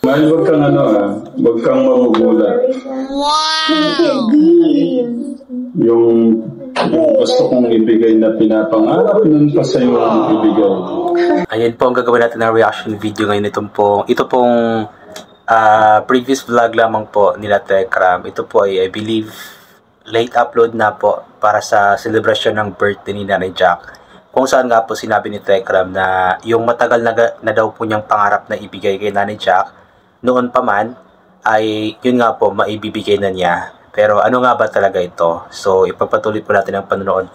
Mahal, huwag kang huwag kang magugulat. Yung gusto kong ibigay na pinapangarap, nun pa sa'yo ang ibigay. Ayan po ang gagawin natin ng reaction video ngayon. Ito pong previous vlog lamang po nila Tekram. Ito po ay I believe late upload na po para sa celebration ng birthday ni Nanay Jack. Kung saan nga po sinabi ni Tekram na yung matagal na daw po niyang pangarap na ibigay kay Nanay Jack noon pa man ay yun nga po maibibigay na niya. Pero ano nga ba talaga ito? So ipagpatuloy po natin ang panonood.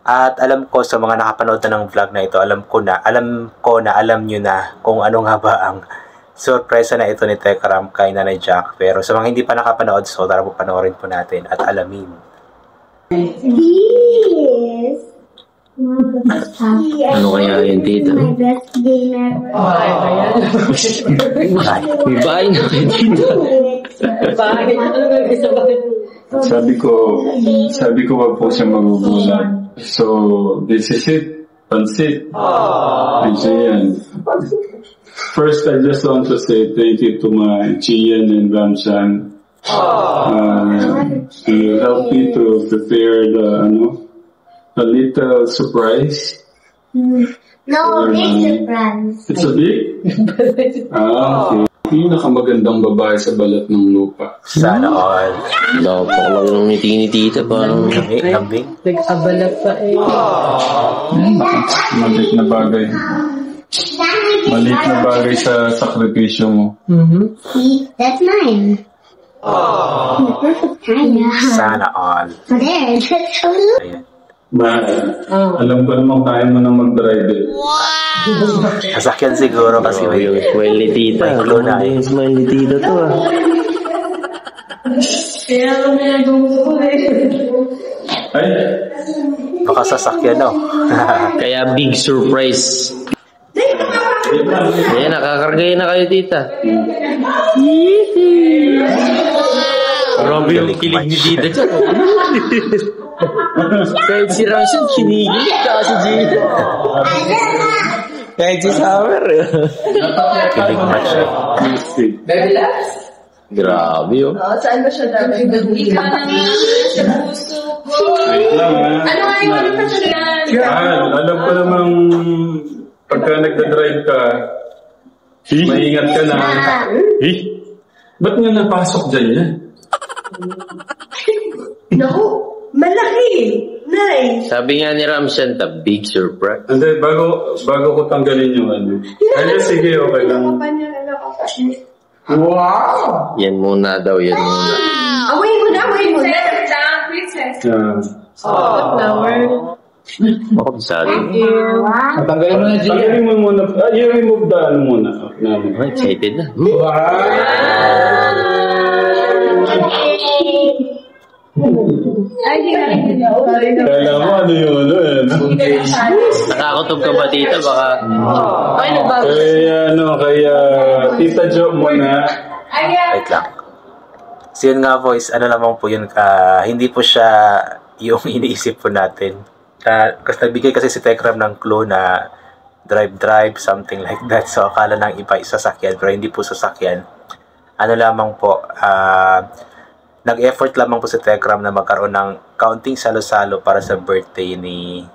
At alam ko sa mga nakapanood na ng vlog na ito, alam ko na alam nyo na kung ano nga ba ang surpresa na ito ni Tekram kay Nanay Jack. Pero sa mga hindi pa nakapanood, so tara po panoorin po natin at alamin. Yes. Ano kaya yun, tita? My best dinner. May bahay na kayo, tita. Sabi ko wag po siya magugulat. So, this is it. Pansit. Gian. First, I just want to say thank you to my Gian and Ramshan. You helped me to prepare a little surprise. No, big surprise. It's a big? Okay. Pinakamagandang babae sa balat ng lupa. Sana all. Dapat lang yung ngiti ni tita. Parang Lambing. Nag-abala pa eh. Maliit na bagay. Maliit na bagay sa sakripisyo mo. See, that's mine. The perfect time. Sana all. So there, that's so Ayan. Alam ko naman kaya mo nang mag-drive eh. Sasakyan siguro kasi may yung smile ni tita. may clue na. Yung smile ni tita to ah. Kaya kami nag-gusto eh. Ay! Baka sasakyan no. Kaya big surprise. Ayan, nakakargay na kayo, tita. Grabe yung kilig ni tita dyan. Kahit si Ramshan, kinigil ka si Gina. Kahit si Summer. Kilig match eh. Baby Labs? Grabe yun. Saan ba siya dapat? Ikaw na nga sa puso ko. Wait lang ha. Ano nga yung pa siya yan? Alam ko namang pagka nagda-drive ka, maingat ka na. Ba't nga napasok dyan yan? Naku, malaki. Nice. Sabi nga ni Ramshan, the big surprise. Hindi, bago ko tanggalin yung Ay, sige, okay lang. Wow! Yan muna daw, yan muna. Away mo na. Princess. Flower. Ako bisado. Tanggalin mo na, Gia. Tanggalin mo muna. I-remove the muna. Oh, excited na. Kala mo ano yung Nakakutog ka ba, tita? Baka... Kaya Tita Jo muna. Wait lang. So yun nga voice, ano naman po yun, hindi po siya yung iniisip po natin. Kasi nagbigay kasi si Tekram ng clue na drive, something like that. So akala ng iba sasakyan, pero hindi po sasakyan. Ano lamang po, nag-effort lamang po si Tekram na magkaroon ng kaunting salo-salo para sa birthday ni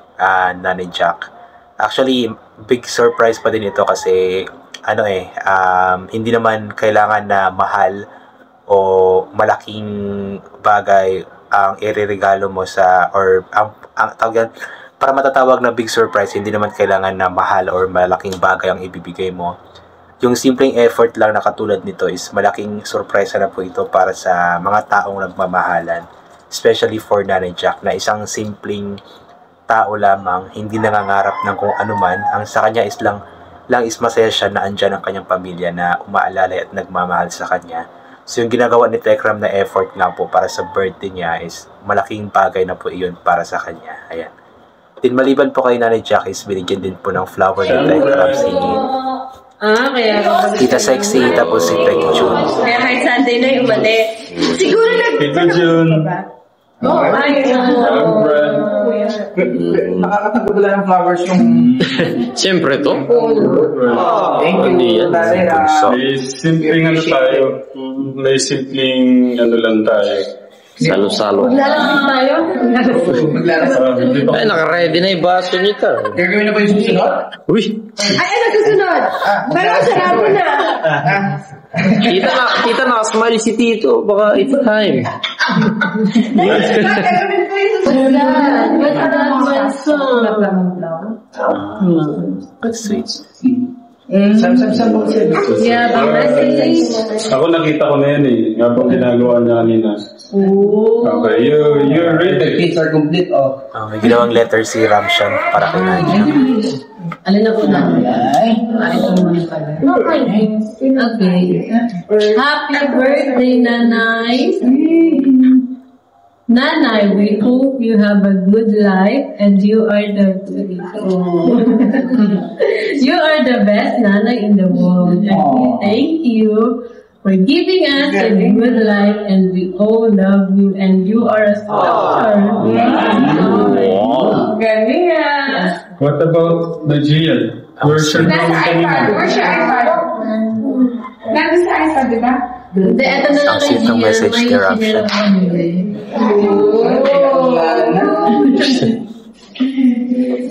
Nanay Jack. Actually, big surprise pa din ito kasi hindi naman kailangan na mahal o malaking bagay ang ireregalo mo para matatawag na big surprise. Hindi naman kailangan na mahal or malaking bagay ang ibibigay mo. Yung simpleng effort lang na katulad nito is malaking surprise na po ito para sa mga taong nagmamahalan. Especially for Nanay Jack na isang simpleng tao lamang, hindi nangangarap ng kung ano man. Ang sa kanya is lang is masaya siya na andyan ang kanyang pamilya na umaalala at nagmamahal sa kanya. So yung ginagawa ni Tekram na effort lang po para sa birthday niya is malaking bagay na po iyon para sa kanya. Ayan. Din maliban po kay Nanay Jack is binigyan din po ng flower ni Tekram si Kaya Tita Sexy, tapos si Peggy June. Kaya kay Sunday na yung mali. Siguro Tita June. Oh, Brand. Nakakatanggap pala ng flowers yung... Siyempre to. Thank you. Hindi yan. May simpleng ano tayo. May simpleng ano lang tayo. Salo-salo. Maglalakad tayo. Hindi pa Ay, naka-ready na yung baso niyo ka. Gagawin na ba yung susunod? Uy! Ay, ano susunod? Pero sarado na. Kita naka-smile si Tito. Baka it's time. Gagawin ko yung susunod. That's sweet. Sam po siya. Yeah, bang-message. Ako nakita ko na yan eh. Habang ginagawa niya kanina. Okay, you read The it. kids are complete. Oh. May ginawang letter si Ramshan para kay Nadia. Alin na po na? Ay, ito muna pala. Okay. Happy birthday, Nanay. Nanay, we hope you have a good life and you are you are the best Nanay in the world. Thank you for giving us a good life and we all love you and you are a star. Galing ah. What about the Gian? Where's your Nasa iPad. Where's your iPad? Nandun sa iPad, di ba? Hindi, ito na lang Ang sweet ng message ni Ramshan.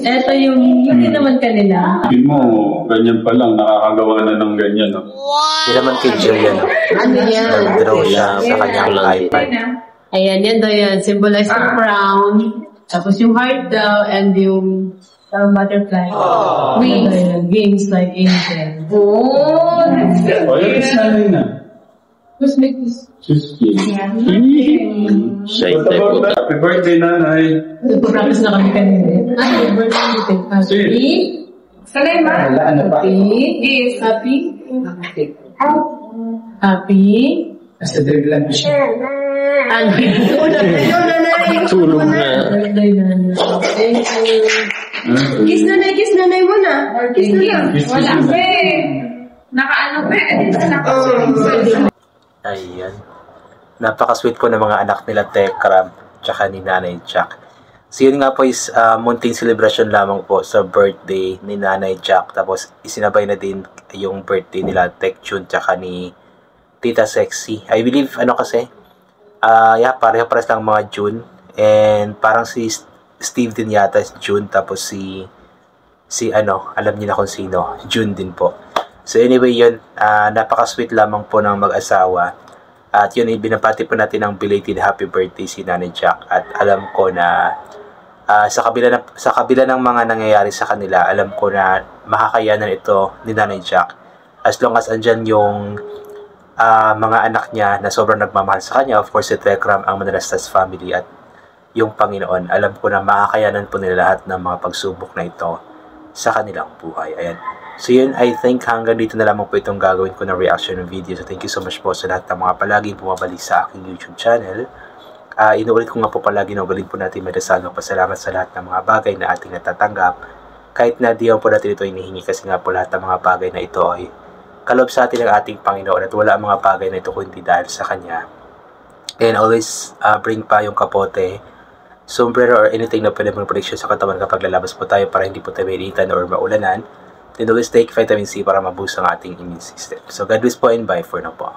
Ito yung hindi naman kanila. Tingin mo, ganyan pa lang, nakakagawa na ng ganyan. No? Hindi naman kay Jillian. Ano yan? Nag-draw siya sa kanyang iPad. Ayan, yan daw yan. Symbolize the crown. Tapos yung heart daw and yung butterfly. Wings. Wings like angel. Oh, yun is namin na. Let's make this. Just kidding. Shy What type about po. that? Happy birthday, Nanay. Nagpa-practice na kami kanina. Happy birthday. Happy. Sanay ma? Wala, ano pa? Happy. Yes. Happy. Happy. Basta drag lang siya. Ano yun? Tulog na. Birthday na. Thank you. Kiss nanay mo na. Kiss na. Wala pa eh. Nakaano pa eh. Ayan. Napaka-sweet po ng mga anak nila Tekram tsaka ni Nanay Jack. So yun nga po is munting celebration lamang po sa birthday ni Nanay Jack. Tapos isinabay na din yung birthday nila Tekchun tsaka ni Tita Sexy. I believe ano kasi pareho-pares lang mga June. And parang si Steve din yata is June. Tapos si alam niyo na kung sino, June din po. So anyway yun, napaka-sweet lamang po ng mag-asawa. At yun, binabati po natin ng belated happy birthday si Nanay Jack. At alam ko na sa kabila ng mga nangyayari sa kanila, alam ko na makakayanan ito ni Nanay Jack. As long as andyan yung mga anak niya na sobrang nagmamahal sa kanya, of course si Tekram, ang Manalastas family at yung Panginoon, alam ko na makakayanan po nila lahat ng mga pagsubok na ito sa kanilang buhay. Ayan. So yun, I think hanggang dito na lamang po itong gagawin ko na reaction ng video. So thank you so much po sa lahat ng mga palaging bumabalik sa aking YouTube channel. Inuulit ko nga po palagi na ugaling po natin madasal ng pasalamat sa lahat ng mga bagay na ating natatanggap. Kahit na di po natin ito inihingi kasi nga po lahat ng mga bagay na ito ay kalob sa atin ng ating Panginoon at wala ang mga bagay na ito kundi dahil sa Kanya. And always bring pa yung kapote, sombrero or anything na pwede mong protection sa katawan kapag lalabas po tayo para hindi po tayo mainitan or maulanan. Then always take vitamin C para maboost ang ating immune system. So God bless po and bye for now po.